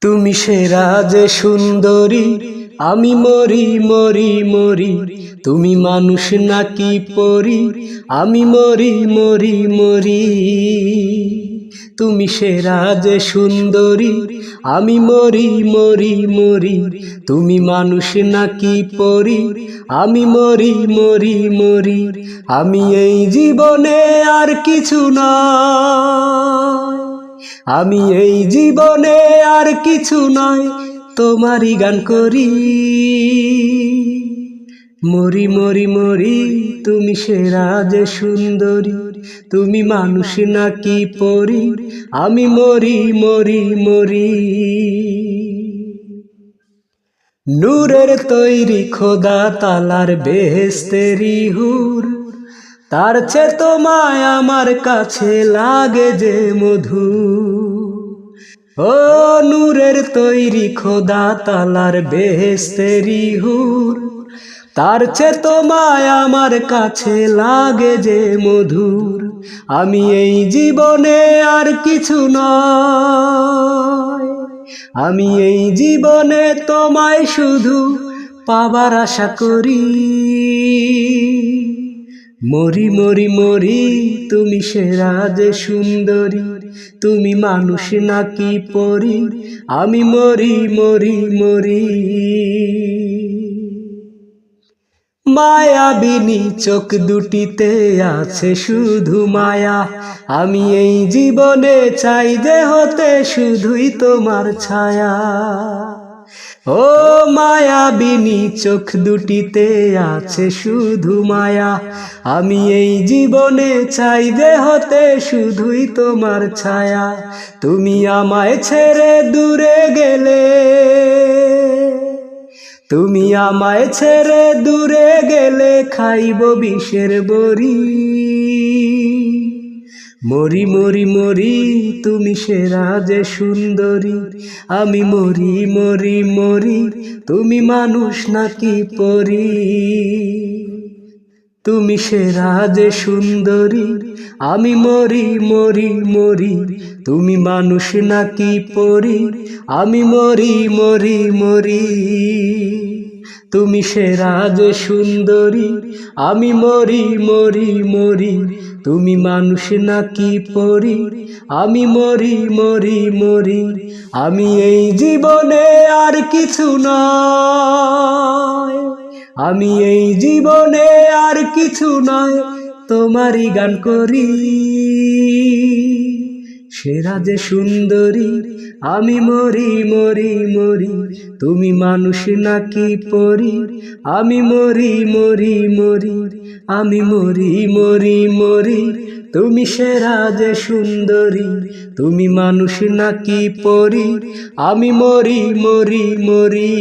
তুমি সেরা যে সুন্দরী, আমি মরি মরি মরি। তুমি মানুষ নাকি পরি, আমি মরি মরি মরি। তুমি সেরা যে সুন্দরী, আমি মরি মরি মরি। তুমি মানুষ নাকি পরি, আমি মরি মরি মরি। আমি এই জীবনে আর কিছু নয়, আমি এই জীবনে আর কিছু নয়, তোমারই গান করি। মরি মরি মরি, তুমি সেরা যে সুন্দরী। তুমি মানুষ নাকি পরি, আমি মরি মরি মরি। নূরের তৈরি খোদা তালার বেহেশতেরি হুর, তার চেয়ে তোমায় আমার কাছে লাগে যে মধু। ও নূরের তৈরি খোদা তালার বেহেশতেরি হুর, তার চেয়ে তোমায় আমার কাছে লাগে যে মধুর। আমি এই জীবনে আর কিছু নয়, আমি এই জীবনে তোমায় শুধু পাবার আশা করি। মরি মরি মরি, তুমি সেরা যে সুন্দরী। তুমি মানুষ নাকি পরি, আমি মরি মরি মরি। মায়াবিনী চোখ দুটিতে আছে শুধু মায়া, আমি এই জীবনে চাই যে হতে শুধুই তোমার ছায়া। ও মায়াবিনী চোখ দুটিতে আছে শুধু মায়া, আমি এই জীবনে চাই যে হতে শুধুই তোমার ছায়া। তুমি আমায় ছেড়ে দূরে গেলে, তুমি আমায় ছেড়ে দূরে গেলে খাইব বিষের বড়ি। মরি মরি মরি, তুমি সেরা যে সুন্দরী। আমি মরি মরি মরি, তুমি মানুষ নাকি পরি। তুমি সেরা যে সুন্দরী, আমি মরি মরি মরি। তুমি মানুষ নাকি পরি, আমি মরি মরি মরি। তুমি সেরা যে সুন্দরী, আমি মরি মরি মরি। তুমি মানুষ নাকি পরি, আমি মরি মরি মরি। আমি এই জীবনে আর কিছু নয়, আমি এই জীবনে আর কিছু নয়, তোমারই গান করি। সেরা যে সুন্দরী, আমি মরি মরি মরি। তুমি মানুষ নাকি পরি, আমি মরি মরি মরি। আমি মরি মরি মরি, তুমি সেরা যে সুন্দরী। তুমি মানুষ নাকি পরি, আমি মরি মরি মরি।